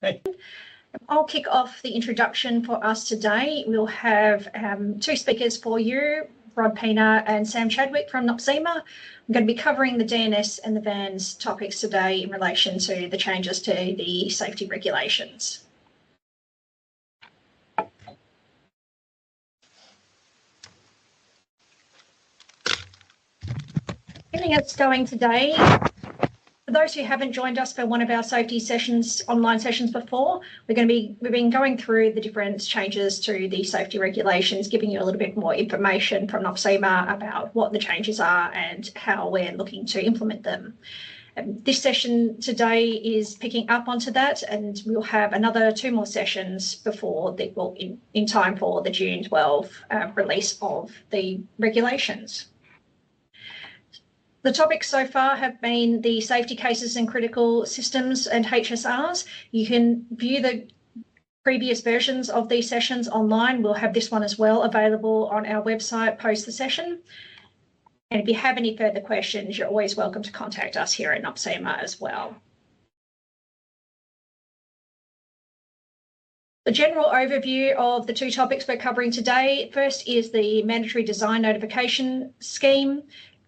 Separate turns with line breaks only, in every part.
Hey.
I'll kick off the introduction for us today. We'll have two speakers for you, Rod Pena and Sam Chadwick from NOPSEMA. I'm going to be covering the DNS and the VANS topics today in relation to the changes to the safety regulations. Getting us going today. For those who haven't joined us for one of our safety sessions, online sessions before, we've been going through the different changes to the safety regulations, giving you a little bit more information from NOPSEMA about what the changes are and how we're looking to implement them. This session today is picking up onto that, and we'll have another two more sessions before in time for the June 12 release of the regulations. The topics so far have been the safety cases and critical systems and HSRs. You can view the previous versions of these sessions online. We'll have this one as well available on our website post the session. And if you have any further questions, you're always welcome to contact us here at NOPSEMA as well. The general overview of the two topics we're covering today. First is the mandatory design notification scheme,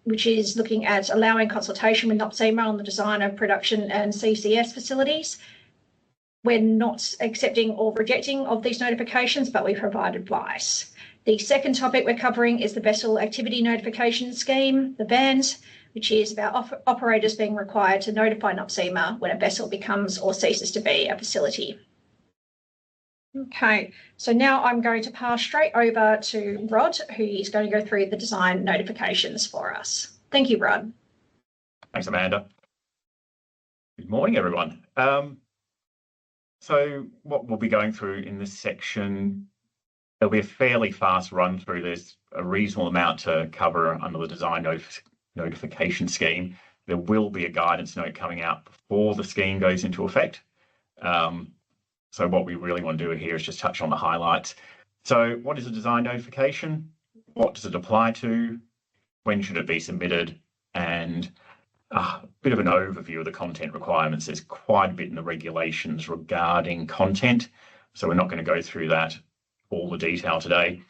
which is looking at allowing consultation with NOPSEMA on the design of production and CCS facilities. We're not accepting or rejecting of these notifications, but we provide advice. The second topic we're covering is the vessel activity notification scheme, the VANS, which is about operators being required to notify NOPSEMA when a vessel becomes or ceases to be a facility. Okay, so now I'm going to pass straight over to Rod, who is going to go through the design notifications for us. Thank you, Rod.
Thanks, Amanda. Good morning, everyone. So what we'll be going through in this section, there'll be a fairly fast run through. There's a reasonable amount to cover under the design notification scheme. There will be a guidance note coming out before the scheme goes into effect. So what we really want to do here is just touch on the highlights. So what is a design notification? What does it apply to? When should it be submitted? And a bit of an overview of the content requirements. There's quite a bit in the regulations regarding content, so we're not going to go through that all the detail today.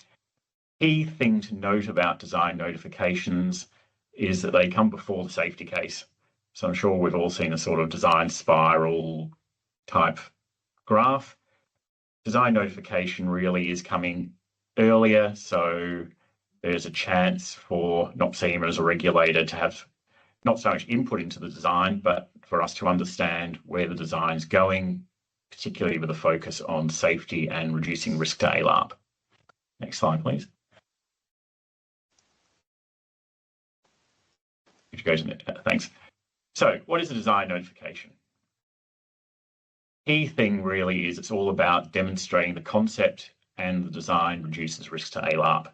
Key thing to note about design notifications is that they come before the safety case. So I'm sure we've all seen a sort of design spiral type graph. Design notification really is coming earlier, so there's a chance for NOPSEMA as a regulator to have not so much input into the design, but for us to understand where the design's going, particularly with a focus on safety and reducing risk to ALARP. Next slide, please. If you go to thanks. So what is a design notification? Key thing really is it's all about demonstrating the concept and the design reduces risk to ALARP.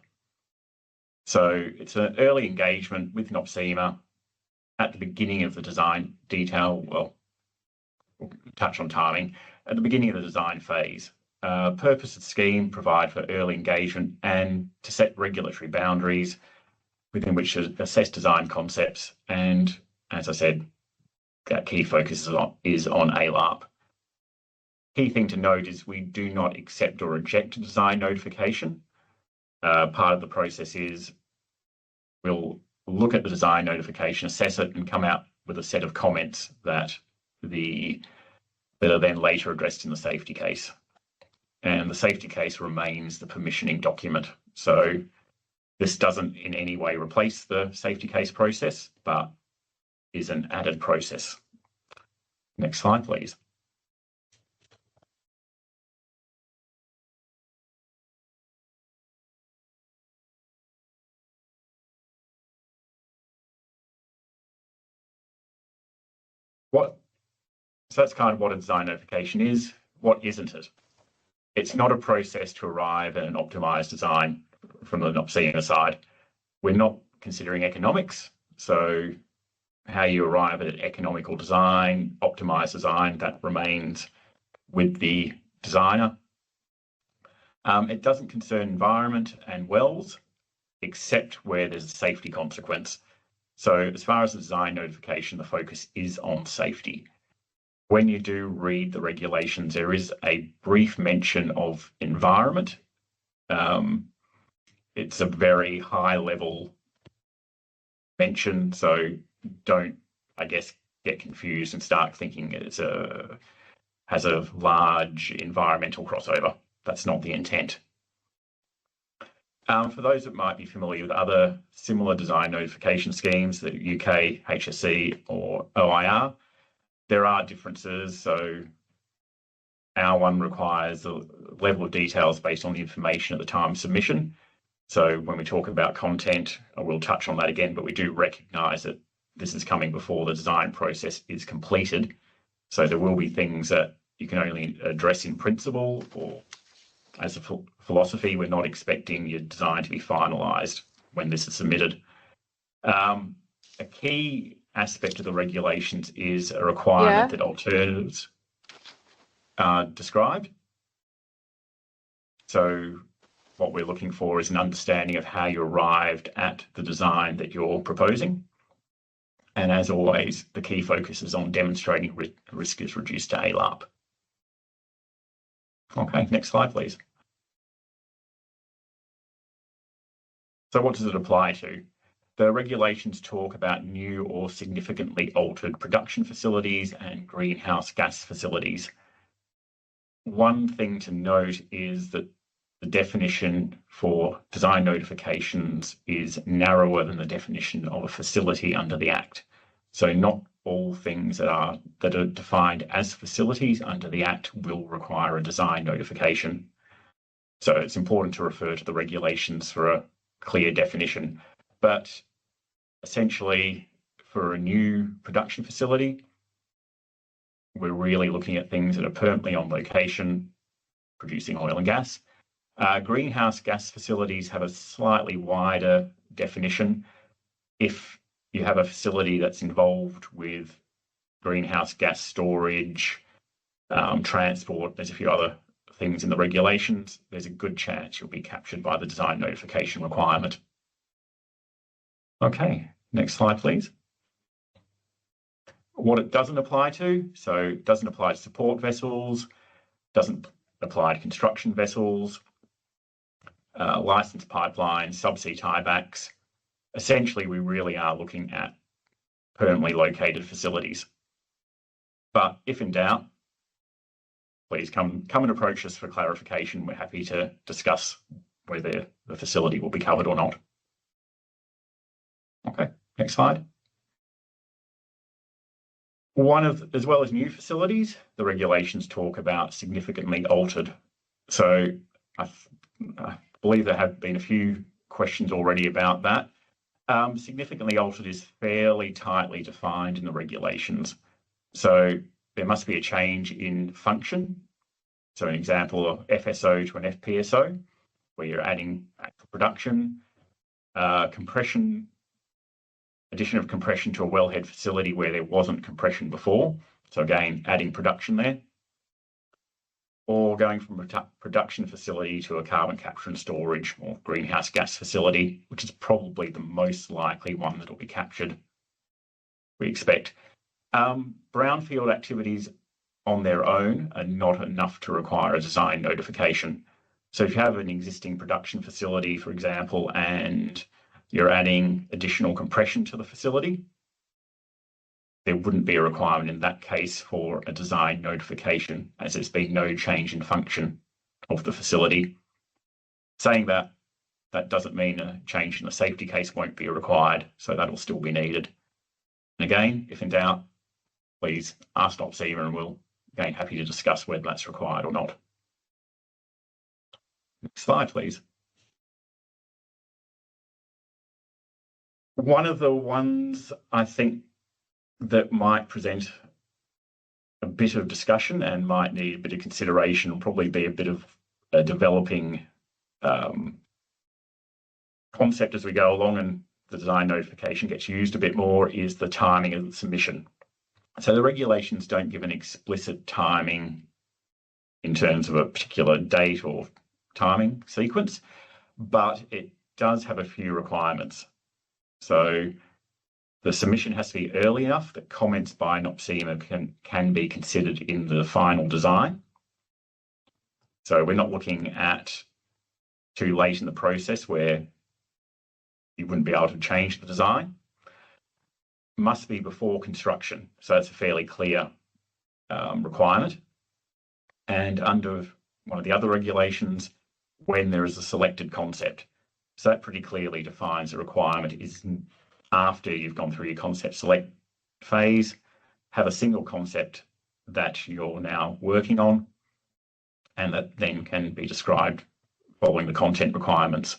So it's an early engagement with NOPSEMA at the beginning of the design detail. Well, we'll touch on timing. At the beginning of the design phase, purpose of the scheme provide for early engagement and to set regulatory boundaries within which to assess design concepts. And as I said, that key focus is on ALARP. Key thing to note is we do not accept or reject a design notification. Part of the process is we'll look at the design notification, assess it, and come out with a set of comments that are then later addressed in the safety case. And the safety case remains the permissioning document. So this doesn't in any way replace the safety case process, but is an added process. Next slide, please. So that's kind of what a design notification is. What isn't it? It's not a process to arrive at an optimized design from the NOPSEMA side. We're not considering economics. So how you arrive at an economical design, optimized design, that remains with the designer. It doesn't concern environment and wells, except where there's a safety consequence. So as far as the design notification, the focus is on safety. when you do read the regulations, there is a brief mention of environment. It's a very high level mention, so don't, I guess, get confused and start thinking it has a large environmental crossover. That's not the intent. For those that might be familiar with other similar design notification schemes, the UK HSE or OIR, there are differences. So our one requires a level of details based on the information at the time of submission. So when we talk about content, I will touch on that again, but we do recognise that this is coming before the design process is completed. So there will be things that you can only address in principle, or as a philosophy, we're not expecting your design to be finalised when this is submitted. A key aspect of the regulations is a requirement that alternatives are described. So what we're looking for is an understanding of how you arrived at the design that you're proposing. And as always, the key focus is on demonstrating risk is reduced to ALARP. Okay, next slide, please. So what does it apply to? The regulations talk about new or significantly altered production facilities and greenhouse gas facilities. One thing to note is that the definition for design notifications is narrower than the definition of a facility under the Act. So not all things that are defined as facilities under the Act will require a design notification. So it's important to refer to the regulations for a clear definition. But essentially, for a new production facility, we're really looking at things that are permanently on location, producing oil and gas. Greenhouse gas facilities have a slightly wider definition. If you have a facility that's involved with greenhouse gas storage, transport, there's a few other things in the regulations, there's a good chance you'll be captured by the design notification requirement. Okay, next slide, please. What it doesn't apply to, so it doesn't apply to support vessels, doesn't apply to construction vessels, licensed pipelines, subsea tiebacks. Essentially, we really are looking at permanently located facilities. But if in doubt, please come and approach us for clarification. We're happy to discuss whether the facility will be covered or not. Okay, next slide. As well as new facilities, the regulations talk about significantly altered. So I believe there have been a few questions already about that. Significantly altered is fairly tightly defined in the regulations. So there must be a change in function. So an example of FSO to an FPSO, where you're adding actual production, compression, addition of compression to a wellhead facility where there wasn't compression before. So again, adding production there. Or going from a production facility to a carbon capture and storage or greenhouse gas facility, which is probably the most likely one that will be captured, we expect. Brownfield activities on their own are not enough to require a design notification. So if you have an existing production facility, for example, and you're adding additional compression to the facility, there wouldn't be a requirement in that case for a design notification, as there's been no change in function of the facility. Saying that, that doesn't mean a change in the safety case won't be required, so that'll still be needed. And again, if in doubt, please ask NOPSEMA and we'll again happy to discuss whether that's required or not. Next slide, please. One of the ones I think that might present a bit of discussion and might need a bit of consideration will probably be a bit of a developing concept as we go along and the design notification gets used a bit more, is the timing of the submission. So the regulations don't give an explicit timing in terms of a particular date or timing sequence, but it does have a few requirements. So The submission has to be early enough that comments by NOPSEMA can be considered in the final design. So we're not looking at too late in the process where you wouldn't be able to change the design. Must be before construction. So that's a fairly clear requirement. And under one of the other regulations, when there is a selected concept. So that pretty clearly defines the requirement is after you've gone through your concept select phase, have a single concept that you're now working on, and that then can be described following the content requirements.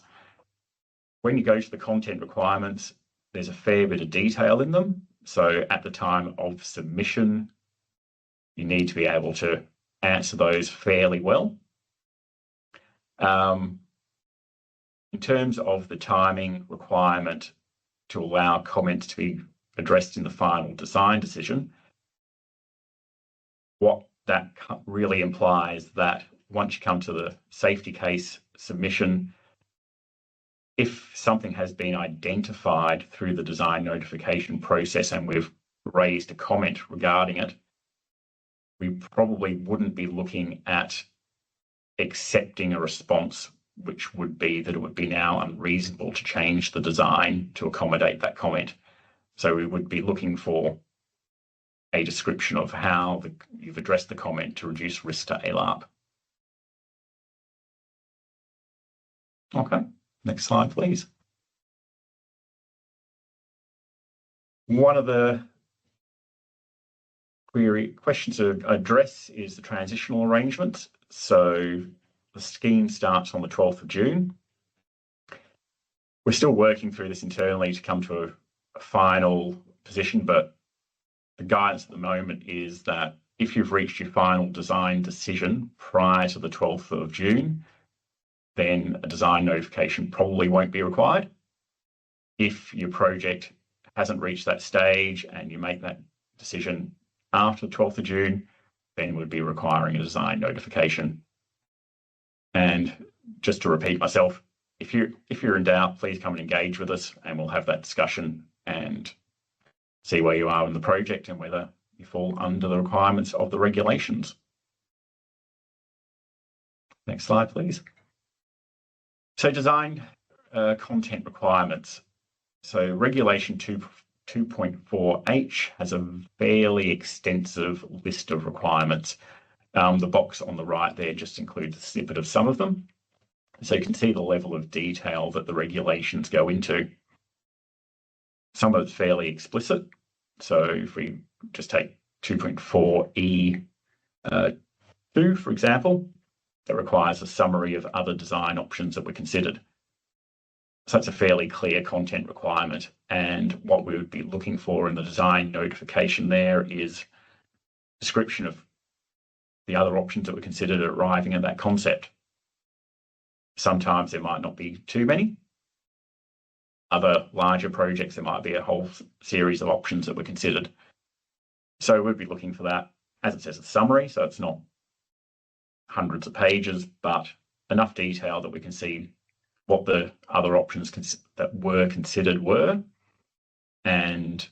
When you go to the content requirements, there's a fair bit of detail in them. So at the time of submission, you need to be able to answer those fairly well. In terms of the timing requirement to allow comments to be addressed in the final design decision, what that really implies that once you come to the safety case submission, if something has been identified through the design notification process and we've raised a comment regarding it, we probably wouldn't be looking at accepting a response which would be that it would be now unreasonable to change the design to accommodate that comment. So we would be looking for a description of how you've addressed the comment to reduce risk to ALARP. Okay, next slide, please. One of the questions to address is the transitional arrangements. So the scheme starts on the 12th of June. We're still working through this internally to come to a final position, but the guidance at the moment is that if you've reached your final design decision prior to the 12th of June, then a design notification probably won't be required. If your project hasn't reached that stage and you make that decision after the 12th of June, then we'd be requiring a design notification. And just to repeat myself, if you're in doubt, please come and engage with us and we'll have that discussion and see where you are in the project and whether you fall under the requirements of the regulations. Next slide, please. So design content requirements. So regulation 2.4H has a fairly extensive list of requirements. The box on the right there just includes a snippet of some of them. So you can see the level of detail that the regulations go into. Some of it's fairly explicit. So if we just take 2.4E2, for example, that requires a summary of other design options that were considered. So that's a fairly clear content requirement. And what we would be looking for in the design notification there is description of the other options that were considered at arriving at that concept. Sometimes there might not be too many. Other larger projects, there might be a whole series of options that were considered. So we'd be looking for that, as it says, a summary. So it's not hundreds of pages, but enough detail that we can see what the other options that were considered were and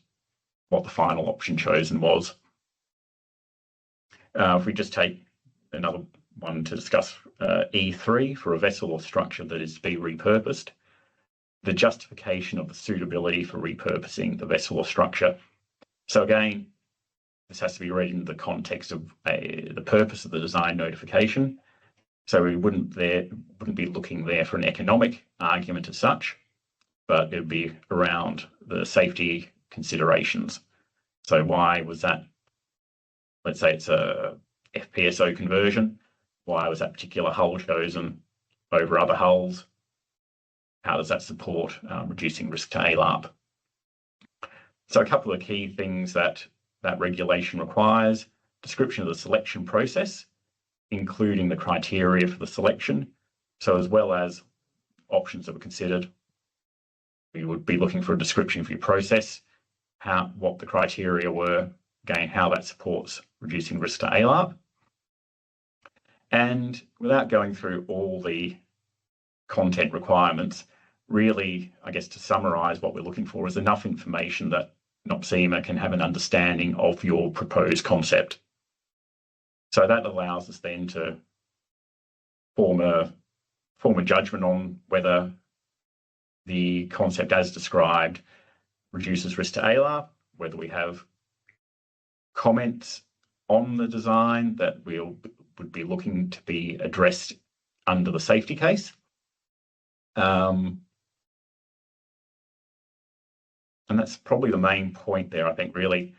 what the final option chosen was. If we just take another one to discuss, E3 for a vessel or structure that is to be repurposed, the justification of the suitability for repurposing the vessel or structure. So again, this has to be read in the context of the purpose of the design notification. So we wouldn't be looking there for an economic argument as such, but it would be around the safety considerations. So why was that? Let's say it's a FPSO conversion. Why was that particular hull chosen over other hulls? How does that support reducing risk to ALARP? So a couple of key things that regulation requires: description of the selection process, including the criteria for the selection. So as well as options that were considered, we would be looking for a description for your process, what the criteria were, again, how that supports reducing risk to ALARP. And without going through all the content requirements, really, I guess to summarize what we're looking for is enough information that NOPSEMA can have an understanding of your proposed concept. So that allows us then to form a judgment on whether the concept as described reduces risk to ALARP, whether we have comments on the design that we would be looking to be addressed under the safety case. And that's probably the main point there, I think, really.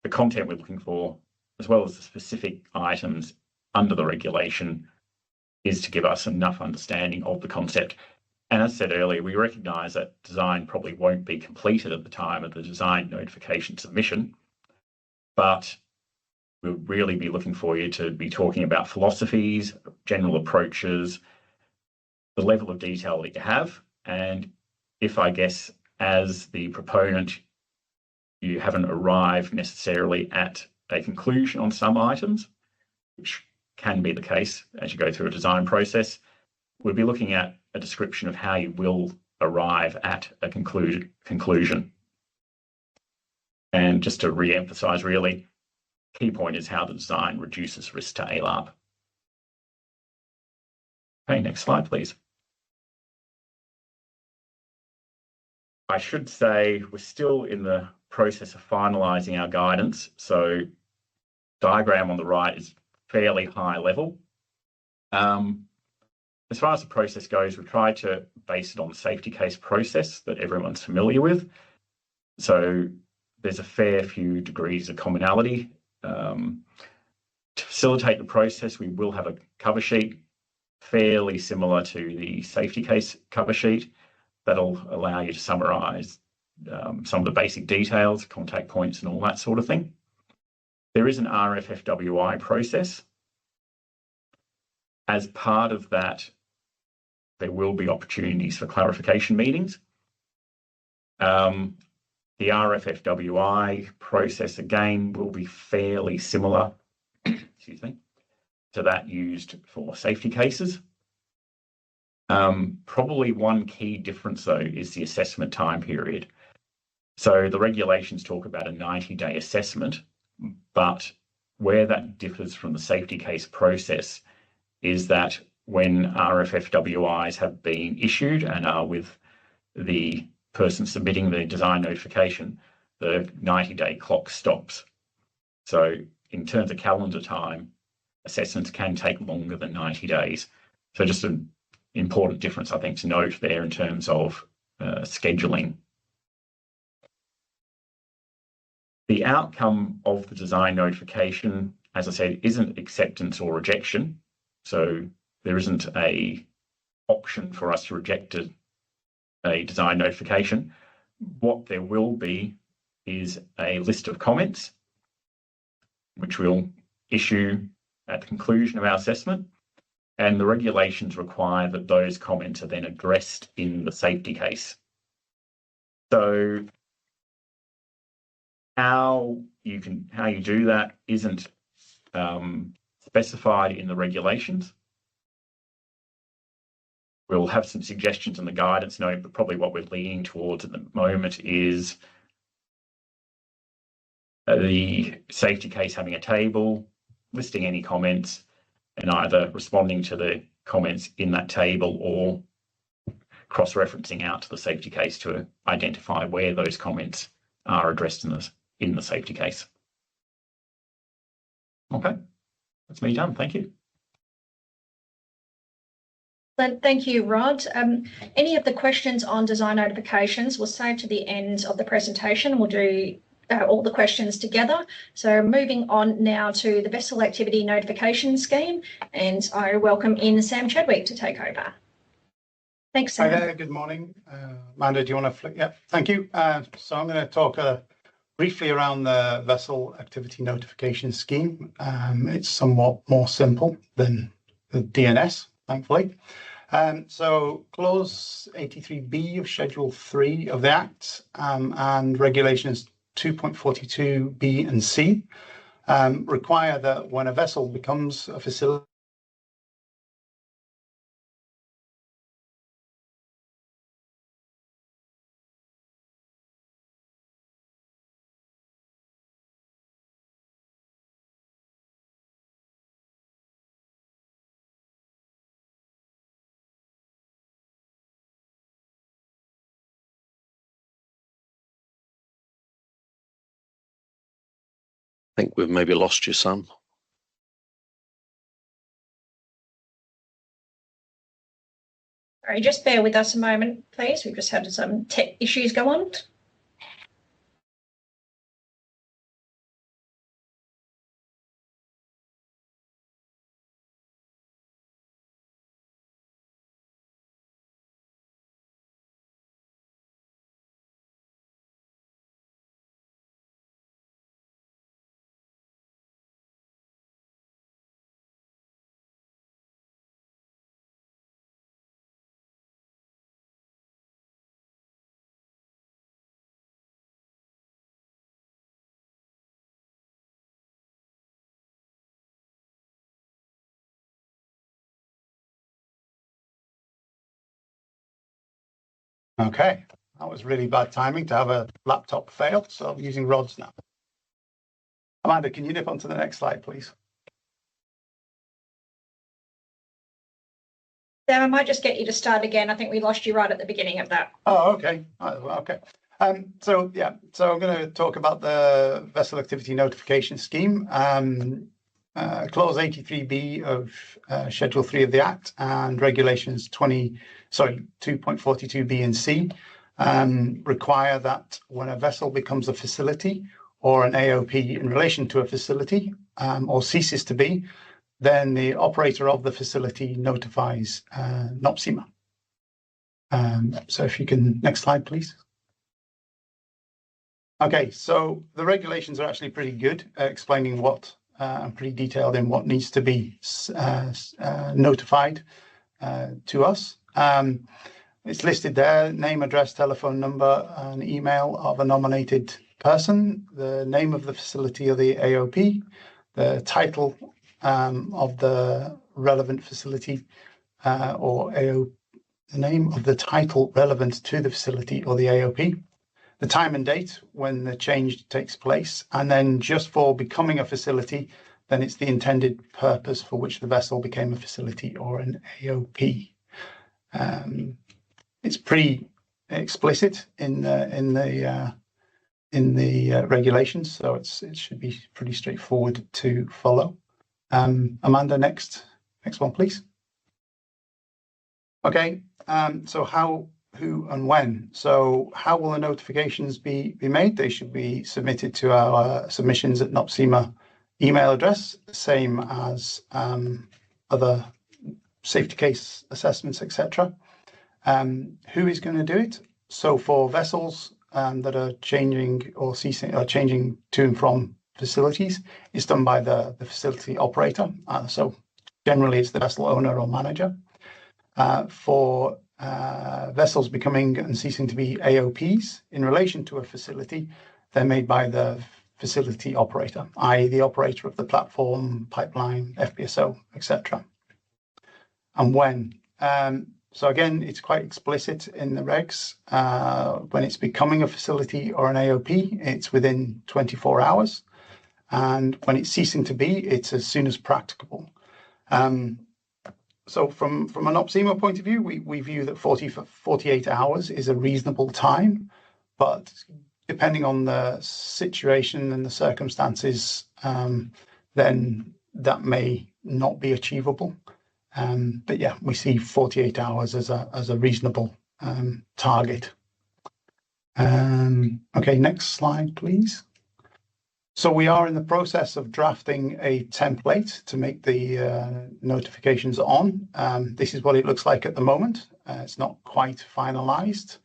The content we're looking for, as well as the specific items under the regulation, is to give us enough understanding of the concept. And as I said earlier, we recognise that design probably won't be completed at the time of the design notification submission, but we'll really be looking for you to be talking about philosophies, general approaches, the level of detail that you have, and if, I guess, as the proponent, you haven't arrived necessarily at a conclusion on some items, which can be the case as you go through a design process, we'll be looking at a description of how you will arrive at a conclusion. And just to re-emphasise, really, key point is how the design reduces risk to ALARP. Okay, next slide, please. I should say we're still in the process of finalising our guidance. So diagram on the right is fairly high level. As far as the process goes, we've tried to base it on the safety case process that everyone's familiar with. So there's a fair few degrees of commonality. To facilitate the process, we will have a cover sheet fairly similar to the safety case cover sheet that'll allow you to summarise some of the basic details, contact points and all that sort of thing. There is an RFFWI process. As part of that, there will be opportunities for clarification meetings. The RFFWI process, again, will be fairly similar excuse me, to that used for safety cases. Probably one key difference, though, is the assessment time period. So the regulations talk about a 90-day assessment, but where that differs from the safety case process is that when RFFWIs have been issued and are with the person submitting the design notification, the 90-day clock stops. So in terms of calendar time, assessments can take longer than 90 days. So just an important difference, I think, to note there in terms of scheduling. The outcome of the design notification, as I said, isn't acceptance or rejection. So there isn't an option for us to reject a design notification. What there will be is a list of comments, which we'll issue at the conclusion of our assessment. And the regulations require that those comments are then addressed in the safety case. So how you do that isn't specified in the regulations. We'll have some suggestions in the guidance note, but probably what we're leaning towards at the moment is the safety case having a table, listing any comments, and either responding to the comments in that table or cross-referencing out to the safety case to identify where those comments are addressed in the safety case. Okay, that's me done. Thank you.
Thank you, Rod. Any of the questions on design notifications we'll save to the end of the presentation. We'll do all the questions together. So moving on now to the vessel activity notification scheme, and I welcome in Sam Chadwick to take over. Thanks, Sam.
Hi there, good morning. Amanda, do you want to flick? Yeah, thank you. So I'm going to talk briefly around the vessel activity notification scheme. It's somewhat more simple than the DNS, thankfully. So clause 83B of schedule 3 of the Act and regulations 2.42B and C require that when a vessel becomes a facility
think we've maybe lost you, Sam.
Sorry, just bear with us a moment, please. We've just had some tech issues go on.
Okay, that was really bad timing to have a laptop fail, so I'm using rods now. Amanda, can you nip onto the next slide, please?
Sam, I might just get you to start again. I think we lost you right at the beginning of that.
Oh, okay. Okay. So I'm going to talk about the vessel activity notification scheme. Clause 83B of Schedule 3 of the Act and Regulations 2.42B and C require that when a vessel becomes a facility or an AOP in relation to a facility or ceases to be, then the operator of the facility notifies NOPSEMA. So if you can, next slide, please. Okay, so the regulations are actually pretty good at explaining what, pretty detailed in what needs to be notified to us. It's listed there, name, address, telephone number, and email of a nominated person, the name of the facility or the AOP, the title of the relevant facility or AOP, the name of the title relevant to the facility or the AOP, the time and date when the change takes place, and then just for becoming a facility, then it's the intended purpose for which the vessel became a facility or an AOP. It's pretty explicit in the regulations, so it should be pretty straightforward to follow. Amanda, next one, please. Okay, so how, who, and when? So how will the notifications be made? They should be submitted to our submissions at NOPSEMA email address, same as other safety case assessments, etc. Who is going to do it? So for vessels that are changing or ceasing or changing to and from facilities, it's done by the facility operator. So generally it's the vessel owner or manager. For vessels becoming and ceasing to be AOPs in relation to a facility, they're made by the facility operator, i.e. the operator of the platform, pipeline, FPSO, etc. And when? So again, it's quite explicit in the regs. When it's becoming a facility or an AOP, it's within 24 hours. And when it's ceasing to be, it's as soon as practicable. So from an NOPSEMA point of view, we view that 48 hours is a reasonable time, but depending on the situation and the circumstances, then that may not be achievable. But yeah, we see 48 hours as a reasonable target. Okay, next slide, please. So we are in the process of drafting a template to make the notifications on. This is what it looks like at the moment. It's not quite finalized.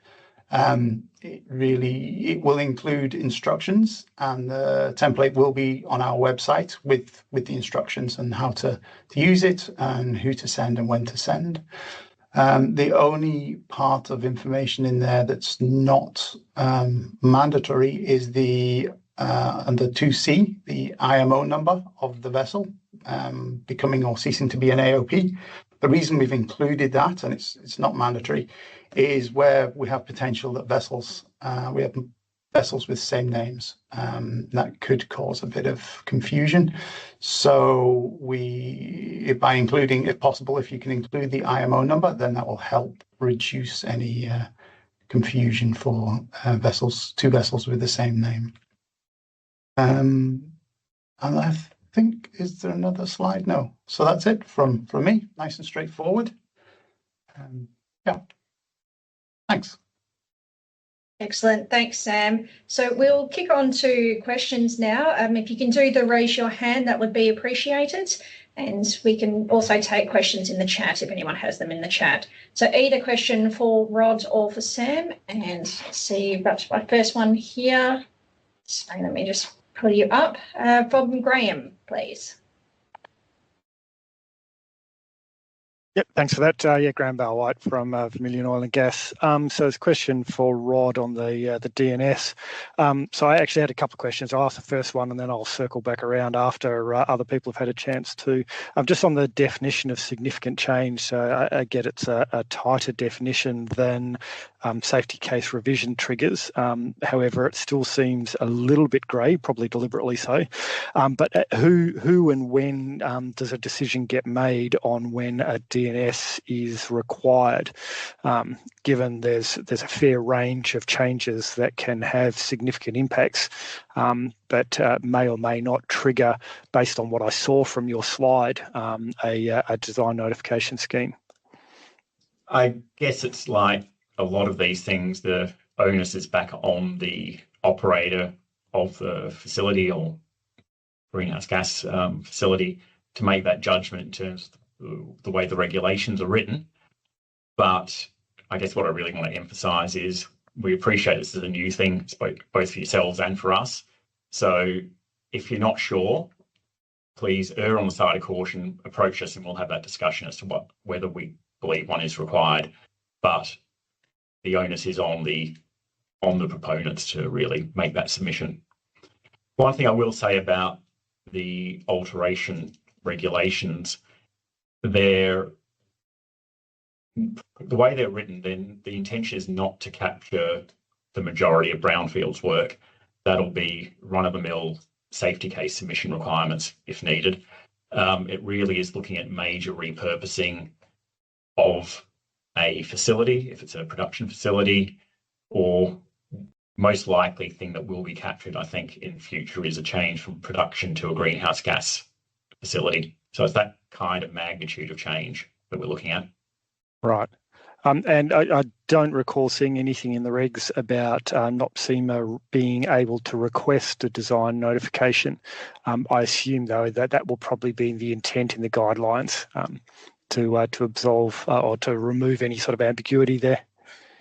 It will include instructions, and the template will be on our website with the instructions on how to use it and who to send and when to send. The only part of information in there that's not mandatory is the under 2C, the IMO number of the vessel becoming or ceasing to be an AOP. The reason we've included that, and it's not mandatory, is where we have potential that vessels, we have vessels with same names. That could cause a bit of confusion. So by including, if possible, if you can include the IMO number, then that will help reduce any confusion for two vessels with the same name. And I think, is there another slide? No. So that's it from me. Nice and straightforward. Yeah. Thanks.
Excellent. Thanks, Sam. So we'll kick on to questions now. If you can do the raise your hand, that would be appreciated. And we can also take questions in the chat if anyone has them in the chat. So either question for Rod or for Sam. And see, but my first one here. So let me just pull you up. From Graham, please.
Yep, thanks for that. Yeah, Graham Bale-White from Vermilion Oil and Gas. So it's a question for Rod on the DNS. So I actually had a couple of questions. I'll ask the first one and then I'll circle back around after other people have had a chance to. Just on the definition of significant change, so I get it's a tighter definition than safety case revision triggers. However, it still seems a little bit grey, probably deliberately so. But who and when does a decision get made on when a DNS is required, given there's a fair range of changes that can have significant impacts, but may or may not trigger, based on what I saw from your slide, a design notification scheme?
I guess it's like a lot of these things, the onus is back on the operator of the facility or greenhouse gas facility to make that judgment in terms of the way the regulations are written. But I guess what I really want to emphasize is we appreciate this is a new thing, both for yourselves and for us. So if you're not sure, please err on the side of caution, approach us and we'll have that discussion as to whether we believe one is required. But the onus is on the proponents to really make that submission. One thing I will say about the alteration regulations, the way they're written, then the intention is not to capture the majority of brownfields work. That'll be run-of-the-mill safety case submission requirements if needed. It really is looking at major repurposing of a facility, if it's a production facility, or most likely thing that will be captured, I think, in future is a change from production to a greenhouse gas facility. So it's that kind of magnitude of change that we're looking at.
Right. And I don't recall seeing anything in the regs about NOPSEMA being able to request a design notification. I assume, though, that will probably be the intent in the guidelines to absolve or to remove any sort of ambiguity there.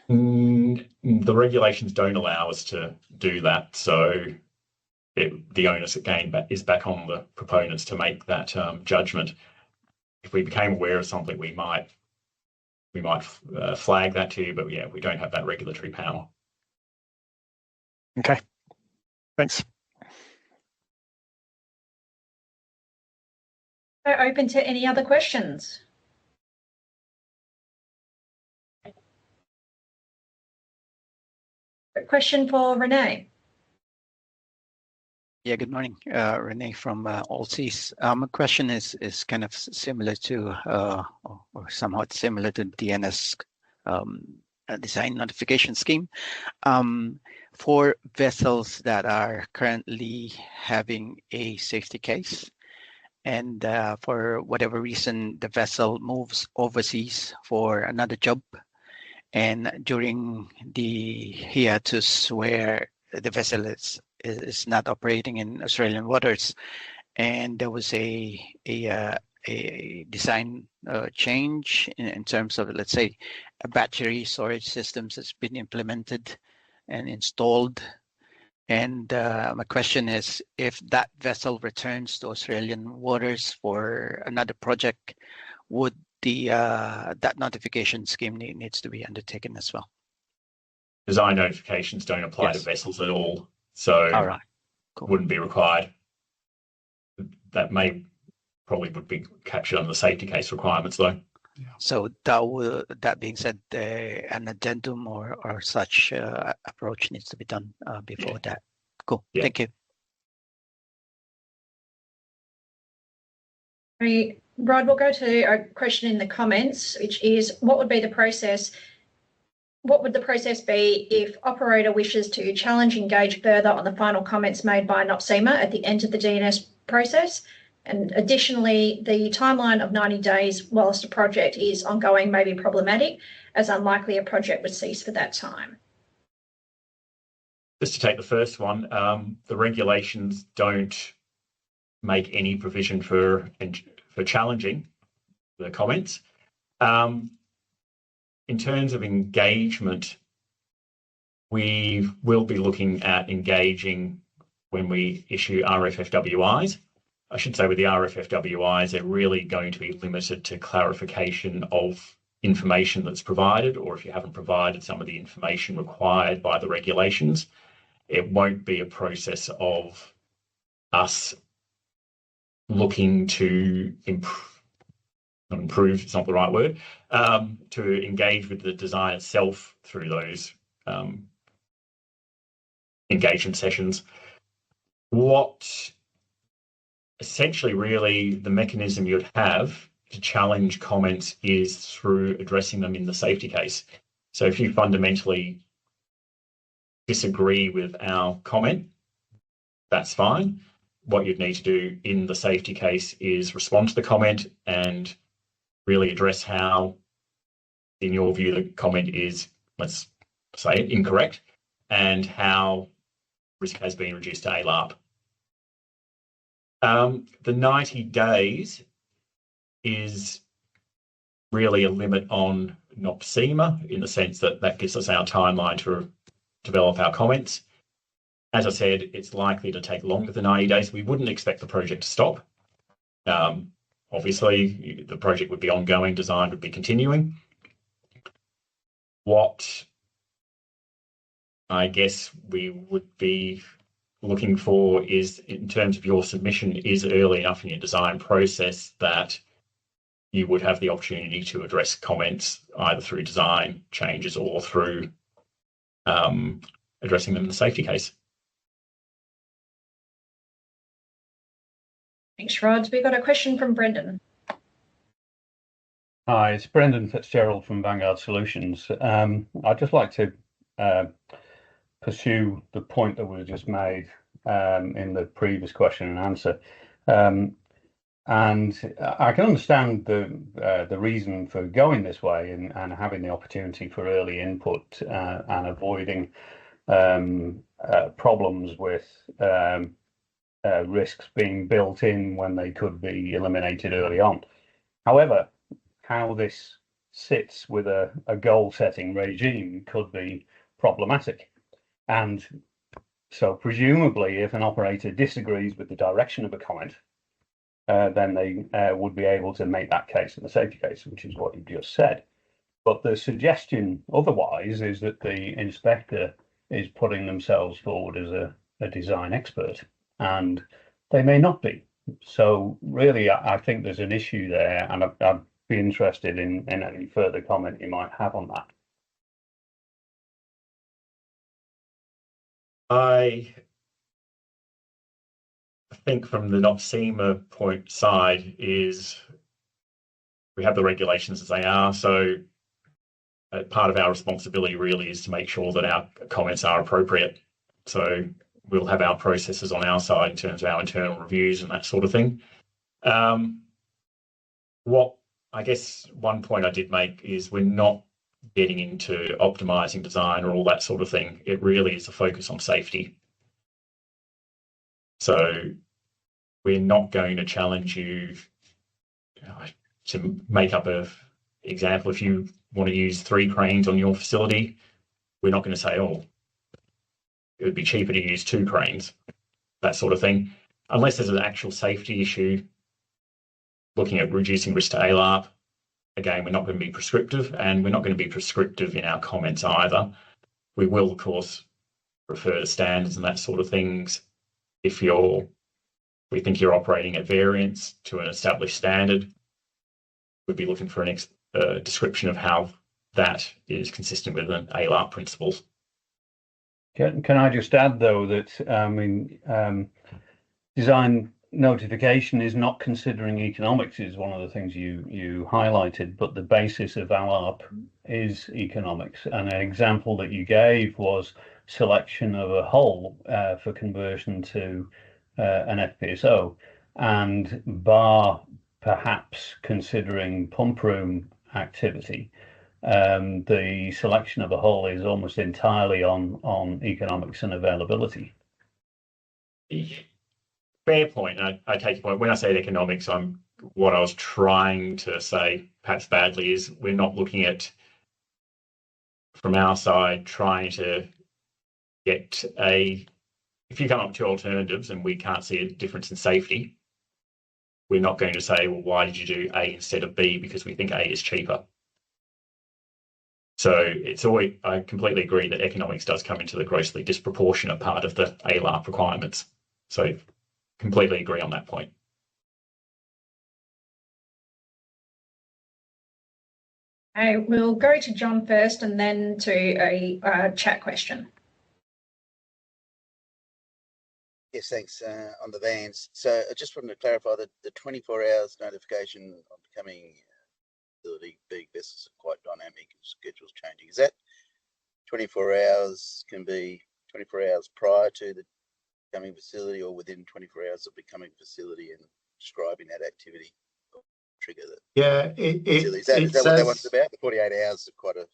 The regulations don't allow us to do that. So the onus again is back on the proponents to make that judgment. If we became aware of something, we might flag that to you, but yeah, we don't have that regulatory power.
Okay, thanks.
Open to any other questions? A question for Renee.
Yeah, good morning. Renee from Allseas. My question is kind of similar to, or somewhat similar to DNS design notification scheme. For vessels that are currently having a safety case, and for whatever reason, the vessel moves overseas for another job, and during the hiatus where the vessel is not operating in Australian waters, and there was a design change in terms of, let's say, a battery storage systems that's been implemented and installed. And my question is, if that vessel returns to Australian waters for another project, would that notification scheme needs to be undertaken as well?
Design notifications don't apply to vessels at all, so
all right. Cool.
Wouldn't be required. That probably would be captured under the safety case requirements, though.
Yeah. So that being said, an addendum or such approach needs to be done before that. Cool. Yeah. Thank you.
Rod, we'll go to a question in the comments, which is, what would the process be if operator wishes to challenge, engage further on the final comments made by NOPSEMA at the end of the DNS process. And additionally, the timeline of 90 days whilst a project is ongoing may be problematic, as unlikely a project would cease for that time.
Just to take the first one, the regulations don't make any provision for challenging the comments. In terms of engagement, we will be looking at engaging when we issue RFFWIs. I should say with the RFFWIs, they're really going to be limited to clarification of information that's provided, or if you haven't provided some of the information required by the regulations. It won't be a process of us looking to improve, it's not the right word, to engage with the design itself through those engagement sessions. What essentially really the mechanism you'd have to challenge comments is through addressing them in the safety case. So if you fundamentally disagree with our comment, that's fine. What you'd need to do in the safety case is respond to the comment and really address how, in your view, the comment is, let's say it, incorrect, and how risk has been reduced to ALARP. The 90 days is really a limit on NOPSEMA in the sense that that gives us our timeline to develop our comments. As I said, it's likely to take longer than 90 days. We wouldn't expect the project to stop. Obviously, the project would be ongoing, design would be continuing. What I guess we would be looking for is, in terms of your submission, is early enough in your design process that you would have the opportunity to address comments either through design changes or through addressing them in the safety case.
Thanks, Rod. We've got a question from Brendan.
Hi, it's Brendan Fitzgerald from Vanguard Solutions. I'd just like to pursue the point that was just made in the previous question and answer. And I can understand the reason for going this way and having the opportunity for early input and avoiding problems with risks being built in when they could be eliminated early on. However, how this sits with a goal-setting regime could be problematic. And so presumably, if an operator disagrees with the direction of a comment, then they would be able to make that case in the safety case, which is what you just said. But the suggestion otherwise is that the inspector is putting themselves forward as a design expert, and they may not be. So really, I think there's an issue there, and I'd be interested in any further comment you might have on that.
I think from the NOPSEMA point side is we have the regulations as they are. So part of our responsibility really is to make sure that our comments are appropriate. So we'll have our processes on our side in terms of our internal reviews and that sort of thing. What I guess one point I did make is we're not getting into optimizing design or all that sort of thing. It really is a focus on safety. So we're not going to challenge you to make up an example. If you want to use 3 cranes on your facility, we're not going to say, oh, it would be cheaper to use 2 cranes, that sort of thing. Unless there's an actual safety issue, looking at reducing risk to ALARP, again, we're not going to be prescriptive, and we're not going to be prescriptive in our comments either. We will, of course, refer to standards and that sort of things. If we think you're operating at variance to an established standard, we'd be looking for a description of how that is consistent with an ALARP principles.
Can I just add, though, that design notification is not considering economics is one of the things you highlighted, but the basis of ALARP is economics. And an example that you gave was selection of a hull for conversion to an FPSO. and bar perhaps considering pump room activity, the selection of a hull is almost entirely on economics and availability.
Fair point. I take your point. When I say economics, what I was trying to say, perhaps badly, is we're not looking at, from our side, trying to get if you come up with two alternatives and we can't see a difference in safety, we're not going to say, well, why did you do A instead of B? Because we think A is cheaper. So it's always, I completely agree that economics does come into the grossly disproportionate part of the ALARP requirements. So completely agree on that point.
I will go to John first and then to a chat question.
Yes, thanks. On the VANS. So I just wanted to clarify that the 24 hours notification on becoming facility, big vessels are quite dynamic and schedules changing. Is that 24 hours can be 24 hours prior to the becoming facility or within 24 hours of becoming facility and describing that activity or trigger that?
Yeah,
is that what that one's about? The 48 hours is quite a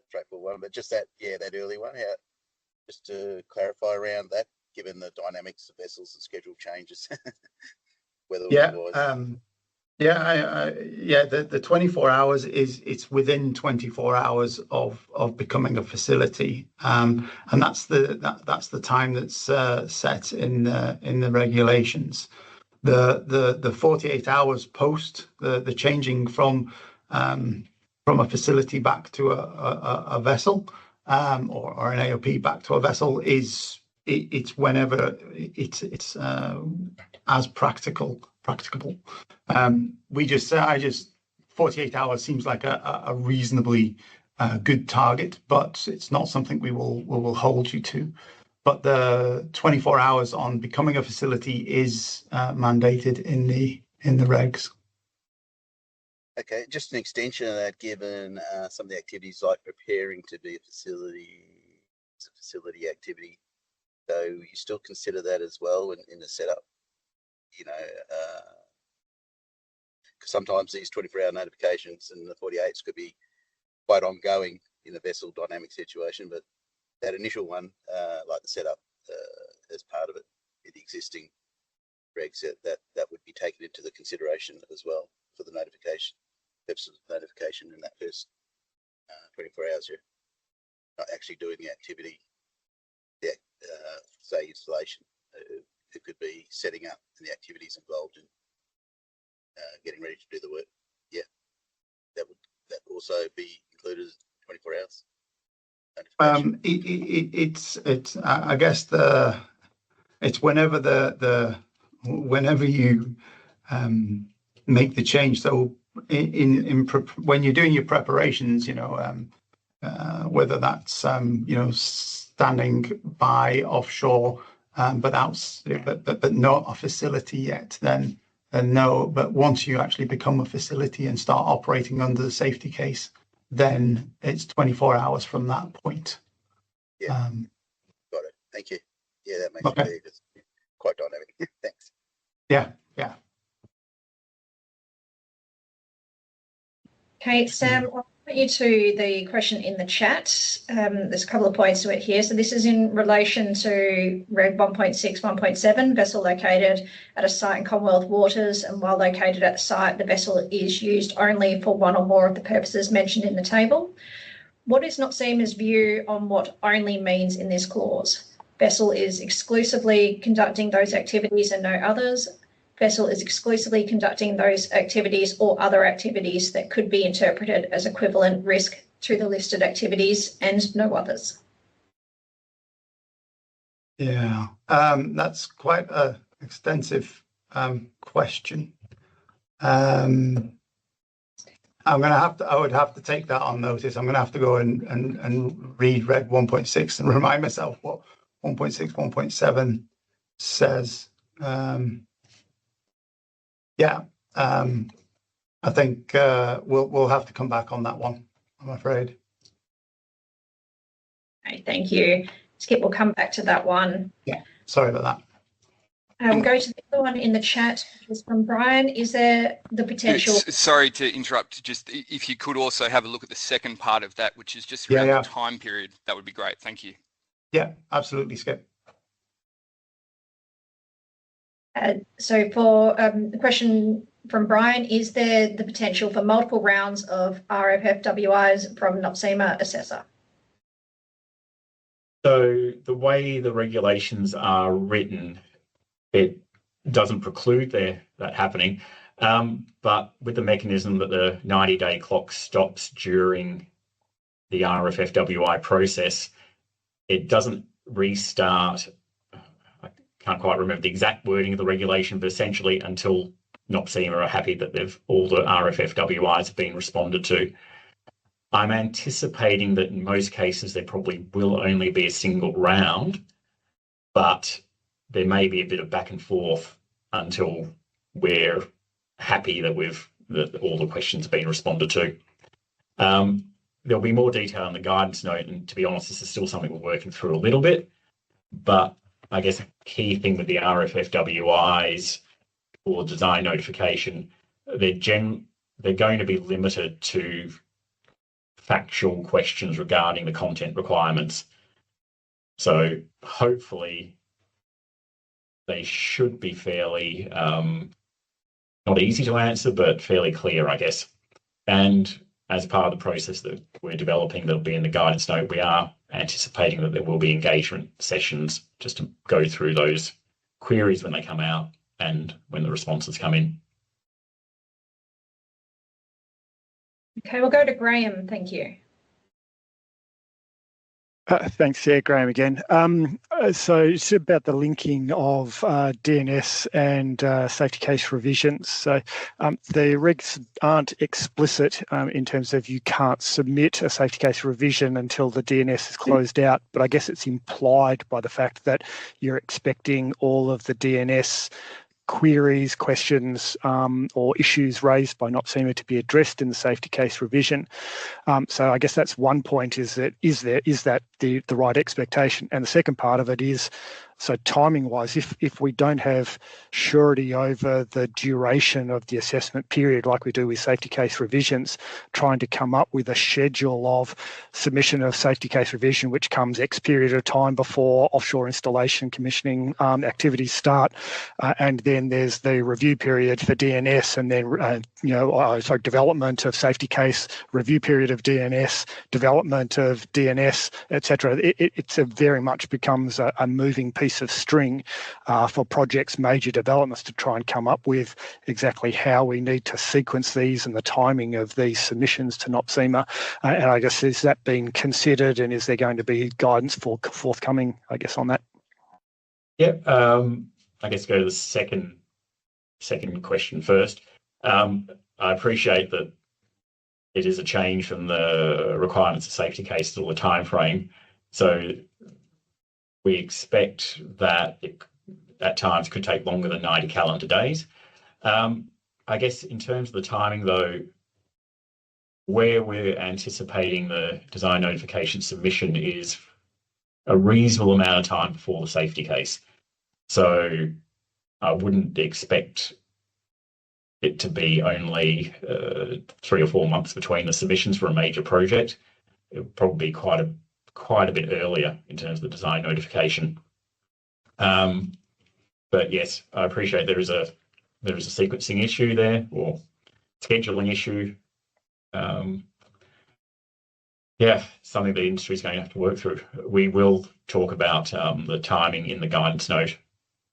straightforward one, but just that, yeah, that early one, just to clarify around that, given the dynamics of vessels and schedule changes.
The 24 hours it's within 24 hours of becoming a facility, and that's the time that's set in the regulations. The 48 hours post the changing from a facility back to a vessel, or an AOP back to a vessel it's whenever it's as practicable. I just 48 hours seems like a reasonably good target, but it's not something we will hold you to. But the 24 hours on becoming a facility is mandated in the regs.
Okay, just an extension of that, given some of the activities like preparing to be a facility, it's a facility activity. So you still consider that as well in the setup, you know, because sometimes these 24-hour notifications and the 48s could be quite ongoing in a vessel dynamic situation, but that initial one, like the setup as part of it, the existing regs, that would be taken into the consideration as well for the notification, purposes of notification in that first 24 hours. You're not actually doing the activity. Say installation, it could be setting up and the activities involved in getting ready to do the work. Yeah, that would also be included as 24 hours.
It's I guess it's whenever whenever you make the change. So when you're doing your preparations, you know, whether that's standing by offshore, but not a facility yet, then no. But once you actually become a facility and start operating under the safety case, then it's 24 hours from that point.
Yeah, got it. Thank you. Yeah, that makes it it's quite dynamic. Thanks.
Yeah.
Okay, Sam, I'll put you to the question in the chat. There's a couple of points to it here. So this is in relation to Reg 1.6, 1.7, vessel located at a site in Commonwealth waters, and while located at the site, the vessel is used only for one or more of the purposes mentioned in the table. What is NOPSEMA's view on what only means in this clause? Vessel is exclusively conducting those activities and no others. Vessel is exclusively conducting those activities or other activities that could be interpreted as equivalent risk to the listed activities and no others.
Yeah, that's quite an extensive question. I would have to take that on notice. I'm going to have to go and read Reg 1.6 and remind myself what 1.6, 1.7 says. I think we'll have to come back on that one, I'm afraid.
Okay, thank you. Skip will come back to that one.
Yeah, sorry about that.
We'll go to the other one in the chat, which is from Brian. Is there the potential?
Sorry to interrupt. Just if you could also have a look at the second part of that, which is just around the time period, that would be great. Thank you.
Yeah, absolutely, Skip.
So for the question from Brian, is there the potential for multiple rounds of RFFWIs from NOPSEMA assessor?
So the way the regulations are written, it doesn't preclude that happening. But with the mechanism that the 90-day clock stops during the RFFWI process, it doesn't restart. I can't quite remember the exact wording of the regulation, but essentially until NOPSEMA are happy that all the RFFWIs have been responded to. I'm anticipating that in most cases there probably will only be a single round, but there may be a bit of back and forth until we're happy that all the questions have been responded to. There'll be more detail in the guidance note, and to be honest, this is still something we're working through a little bit. But I guess a key thing with the RFFWIs or design notification, they're going to be limited to factual questions regarding the content requirements. So hopefully they should be fairly, not easy to answer, but fairly clear, I guess. And as part of the process that we're developing that'll be in the guidance note, we are anticipating that there will be engagement sessions just to go through those queries when they come out and when the responses come in.
Okay, we'll go to Graham. Thank you.
Thanks, Graham again. So it's about the linking of DNS and safety case revisions. So the regs aren't explicit in terms of you can't submit a safety case revision until the DNS is closed out, but I guess it's implied by the fact that you're expecting all of the DNS queries, questions, or issues raised by NOPSEMA to be addressed in the safety case revision. So I guess that's one point: is that the right expectation? And the second part of it is, so timing-wise, if we don't have surety over the duration of the assessment period like we do with safety case revisions, trying to come up with a schedule of submission of safety case revision which comes X period of time before offshore installation commissioning activities start, and then there's the review period for DNS, and then development of safety case, review period of DNS, development of DNS, etc. It's very much becomes a moving piece of string for projects, major developments, to try and come up with exactly how we need to sequence these and the timing of these submissions to NOPSEMA. And I guess, is that being considered, and is there going to be guidance forthcoming, I guess, on that?
Yeah, I guess go to the second question first. I appreciate that it is a change from the requirements of safety case or the time frame. So we expect that it at times could take longer than 90 calendar days. I guess in terms of the timing, though, where we're anticipating the design notification submission is a reasonable amount of time before the safety case. So I wouldn't expect it to be only 3 or 4 months between the submissions for a major project. It would probably be quite a bit earlier in terms of the design notification. But yes, I appreciate there is a sequencing issue there, or scheduling issue. Something the industry is going to have to work through. We will talk about the timing in the guidance note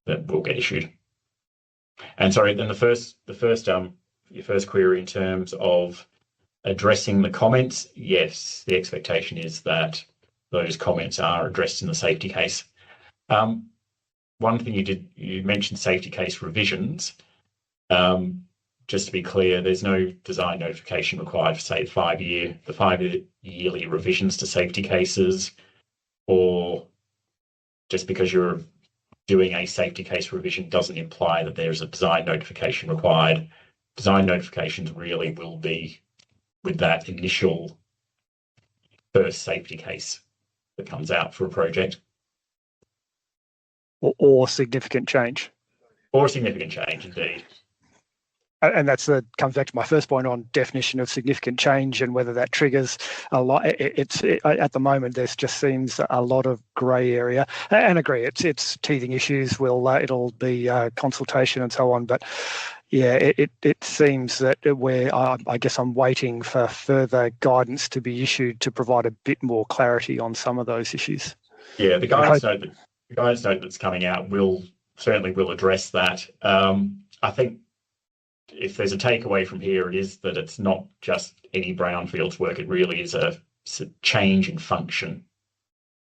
that will get issued. And sorry, then your first query in terms of addressing the comments, yes, the expectation is that those comments are addressed in the safety case. One thing you mentioned safety case revisions. Just to be clear, there's no design notification required for, say, the 5-yearly revisions to safety cases, or just because you're doing a safety case revision doesn't imply that there's a design notification required. Design notifications really will be with that initial first safety case that comes out for a project.
Or significant change.
Or a significant change, indeed.
And comes back to my first point on definition of significant change and whether that triggers a lot. At the moment, there just seems a lot of grey area. And agree, it's teething issues. It'll be consultation and so on. But yeah, it seems that I guess I'm waiting for further guidance to be issued to provide a bit more clarity on some of those issues.
Yeah, the guidance note that's coming out will address that. I think if there's a takeaway from here, it is that it's not just any brownfields work. It really is a change in function.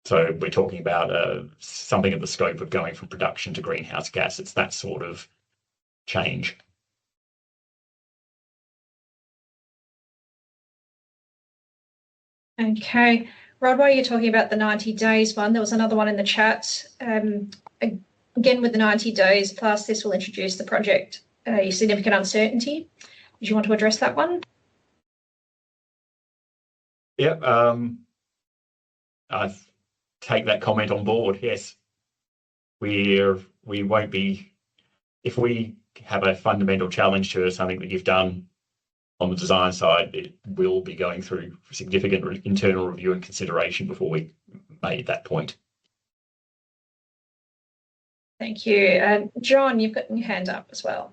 So we're talking about something of the scope of going from production to greenhouse gas. It's that sort of change.
Okay. Rod, while you're talking about the 90 days one, there was another one in the chat. Again, with the 90 days, plus this will introduce the project a significant uncertainty. Did you want to address that one?
Yep. I take that comment on board. Yes, we won't be, if we have a fundamental challenge to something that you've done on the design side, it will be going through significant internal review and consideration before we made that point.
Thank you. John, you've got your hand up as well.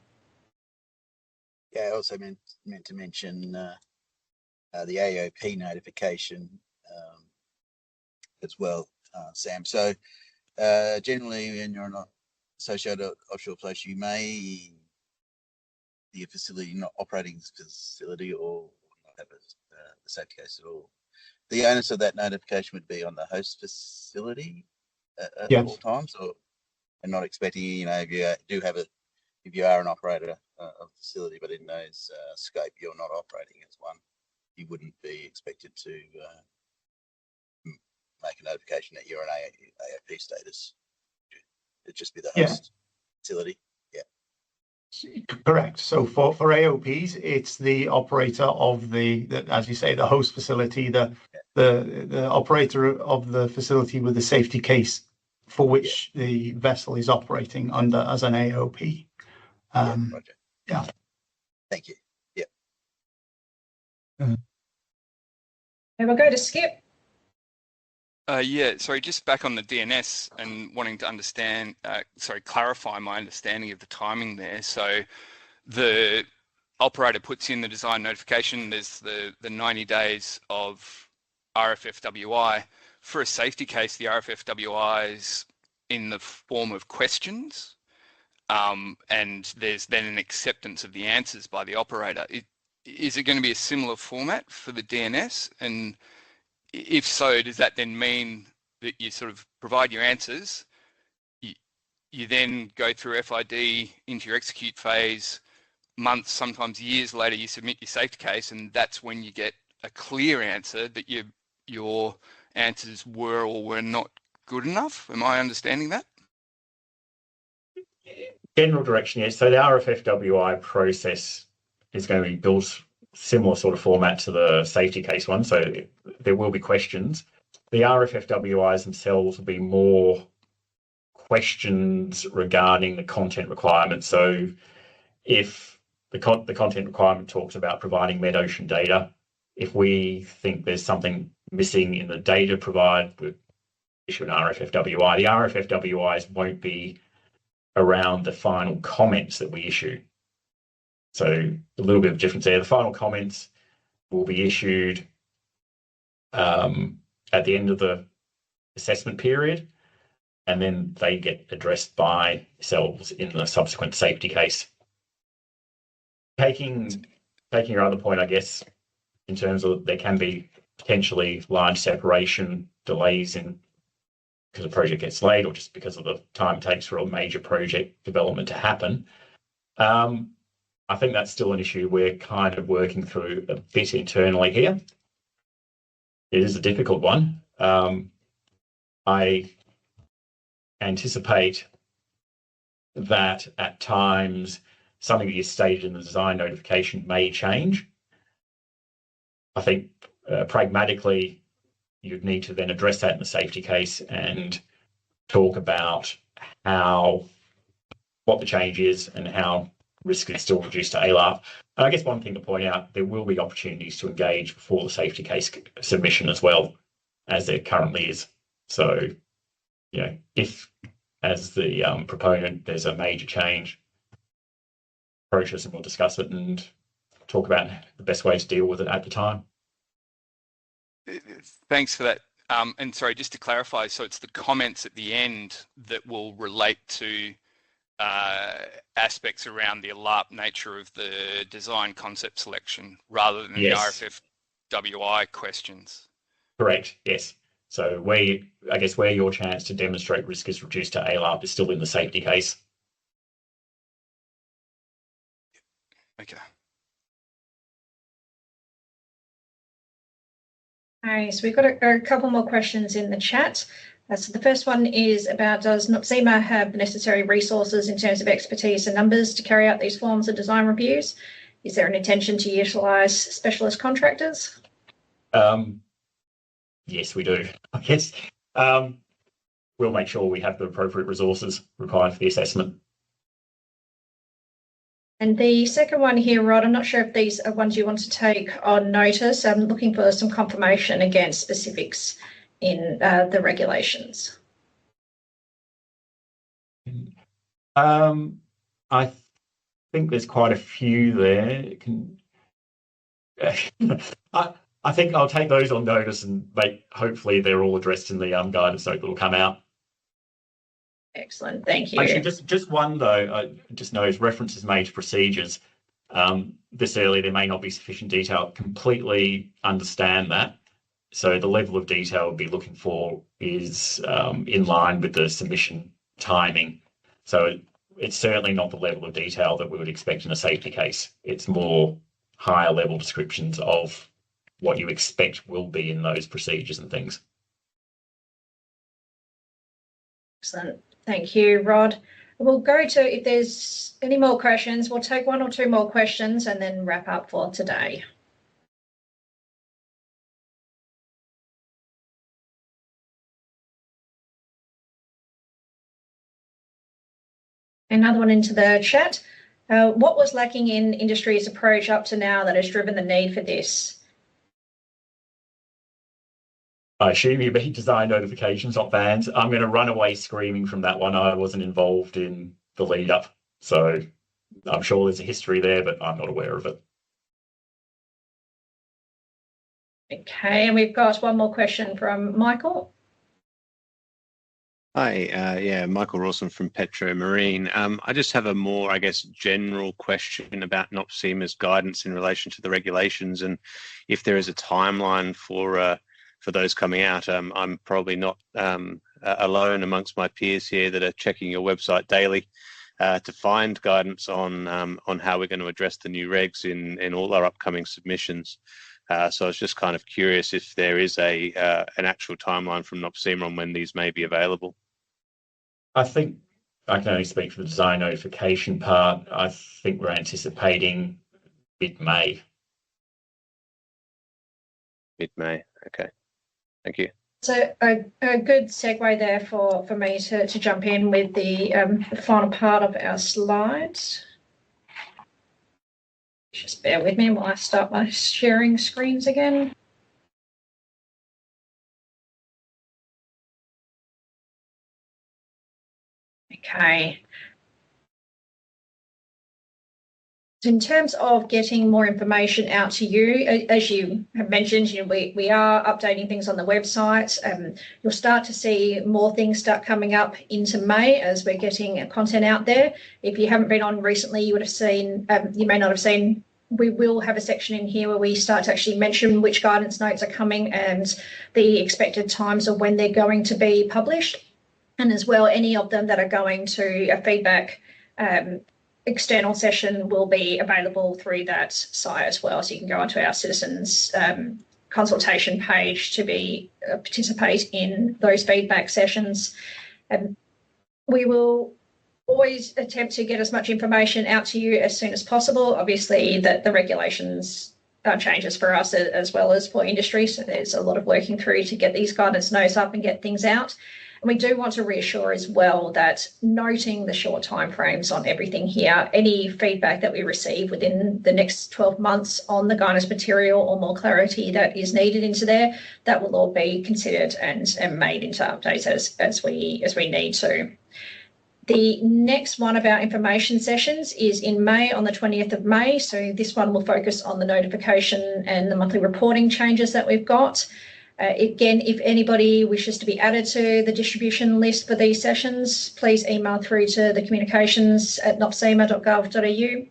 Yeah, I also meant to mention the AOP notification as well, Sam. So generally, when you're not associated offshore place, you may be a facility not operating facility or not have a safety case at all. The onus of that notification would be on the host facility at all times, and not expecting, if you are an operator of a facility, but in those scope you're not operating as one, you wouldn't be expected to make a notification that you're an AOP status. It'd just be the host facility. Yeah.
Correct. So for AOPs, it's the operator of the as you say, the host facility, the operator of the facility with the safety case for which the vessel is operating under as an AOP.
Yeah. Thank you. Yeah.
And we'll go to Skip.
Sorry, just back on the DNS and wanting to understand, clarify my understanding of the timing there. So the operator puts in the design notification, there's the 90 days of RFFWI. For a safety case, the RFFWI is in the form of questions, and there's then an acceptance of the answers by the operator. Is it going to be a similar format for the DNS? And if so, does that then mean that you sort of provide your answers, you then go through FID into your execute phase, months, sometimes years later, you submit your safety case, and that's when you get a clear answer that your answers were or were not good enough? Am I understanding that?
General direction, yes. So the RFFWI process is going to be built similar sort of format to the safety case one. So there will be questions. The RFFWIs themselves will be more questions regarding the content requirements. So if the content requirement talks about providing mid-ocean data, if we think there's something missing in the data provided, we'll issue an RFFWI. The RFFWIs won't be around the final comments that we issue. So a little bit of difference there. The final comments will be issued at the end of the assessment period, and then they get addressed by yourselves in the subsequent safety case. Taking your other point, I guess, in terms of there can be potentially large separation delays because the project gets late or just because of the time it takes for a major project development to happen. I think that's still an issue we're kind of working through a bit internally here. It is a difficult one. I anticipate that at times something that is stated in the design notification may change. I think pragmatically you'd need to then address that in the safety case and talk about how what the change is and how risk is still reduced to ALARP. And I guess one thing to point out, there will be opportunities to engage before the safety case submission as well, as there currently is. So, if as the proponent there's a major change, approach us and we'll discuss it and talk about the best way to deal with it at the time.
Thanks for that. And sorry, just to clarify, so it's the comments at the end that will relate to aspects around the ALARP nature of the design concept selection rather than
Yes.
the RFF-WI questions.
Correct, yes. So where your chance to demonstrate risk is reduced to ALARP is still in the safety case.
Okay.
Okay, so we've got a couple more questions in the chat. So the first one is about, does NOPSEMA have the necessary resources in terms of expertise and numbers to carry out these forms of design reviews? Is there an intention to utilise specialist contractors?
Yes, we do. I guess we'll make sure we have the appropriate resources required for the assessment.
And the second one here, Rod, I'm not sure if these are ones you want to take on notice. I'm looking for some confirmation against specifics in the regulations.
I think there's quite a few there. I think I'll take those on notice and hopefully they're all addressed in the guidance note that will come out.
Excellent, thank you.
Actually, just one though, I just know as references made to procedures, this early there may not be sufficient detail. Completely understand that. So the level of detail we'll be looking for is in line with the submission timing. So it's certainly not the level of detail that we would expect in a safety case. It's more higher level descriptions of what you expect will be in those procedures and things.
Excellent. Thank you, Rod. We'll go to, if there's any more questions, we'll take one or two more questions and then wrap up for today. Another one into the chat. What was lacking in industry's approach up to now that has driven the need for this?
I assume you mean design notifications, not VANS. I'm going to run away screaming from that one. I wasn't involved in the lead up. So I'm sure there's a history there, but I'm not aware of it.
Okay, and we've got one more question from Michael.
Hi, Michael Rawson from Petro Marine. I just have a more, I guess, general question about NOPSEMA's guidance in relation to the regulations and if there is a timeline for those coming out. I'm probably not alone amongst my peers here that are checking your website daily to find guidance on how we're going to address the new regs in all our upcoming submissions. So I was just kind of curious if there is an actual timeline from NOPSEMA on when these may be available.
I think I can only speak for the design notification part. I think we're anticipating mid-May.
Mid-May, okay. Thank you.
So a good segue there for me to jump in with the final part of our slides. Just bear with me while I start my sharing screens again. Okay. So in terms of getting more information out to you, as you have mentioned, we are updating things on the website. You'll start to see more things start coming up into May as we're getting content out there. If you haven't been on recently, you would have seen, you may not have seen, we will have a section in here where we start to actually mention which guidance notes are coming and the expected times of when they're going to be published. And as well, any of them that are going to a feedback external session will be available through that site as well. So you can go onto our citizens consultation page to participate in those feedback sessions. We will always attempt to get as much information out to you as soon as possible. Obviously, the regulations changes for us as well as for industry. So there's a lot of working through to get these guidance notes up and get things out. And we do want to reassure as well that, noting the short timeframes on everything here, any feedback that we receive within the next 12 months on the guidance material or more clarity that is needed into there, that will all be considered and made into updates as we need to. The next one of our information sessions is in May, on the 20th of May. So this one will focus on the notification and the monthly reporting changes that we've got. Again, if anybody wishes to be added to the distribution list for these sessions, please email through to the communications@nopsema.gov.au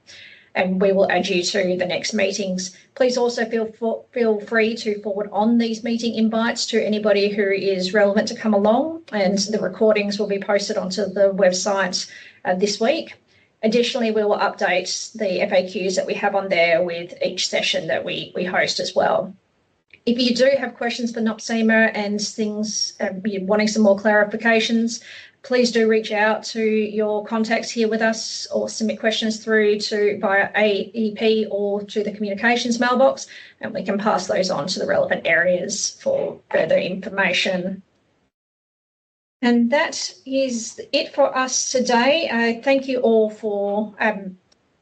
and we will add you to the next meetings. Please also feel free to forward on these meeting invites to anybody who is relevant to come along, and the recordings will be posted onto the website this week. Additionally, we will update the FAQs that we have on there with each session that we host as well. If you do have questions for NOPSEMA and things, you're wanting some more clarifications, please do reach out to your contacts here with us or submit questions through to via AEP or to the communications mailbox, and we can pass those on to the relevant areas for further information. And that is it for us today. Thank you all for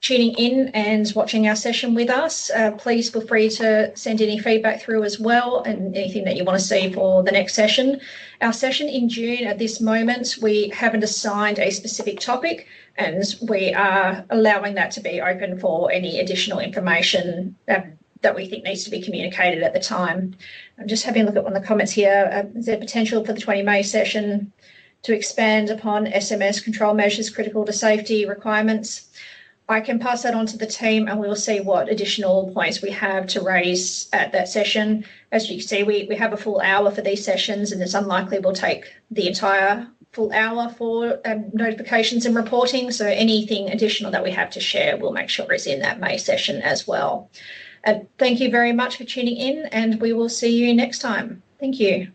tuning in and watching our session with us. Please feel free to send any feedback through as well, and anything that you want to see for the next session. Our session in June, at this moment, we haven't assigned a specific topic, and we are allowing that to be open for any additional information that we think needs to be communicated at the time. I'm just having a look at one of the comments here. Is there potential for the 20 May session to expand upon SMS control measures critical to safety requirements? I can pass that on to the team and we will see what additional points we have to raise at that session. As you can see, we have a full hour for these sessions, and it's unlikely we'll take the entire full hour for notifications and reporting. So anything additional that we have to share, we'll make sure is in that May session as well. Thank you very much for tuning in, and we will see you next time. Thank you.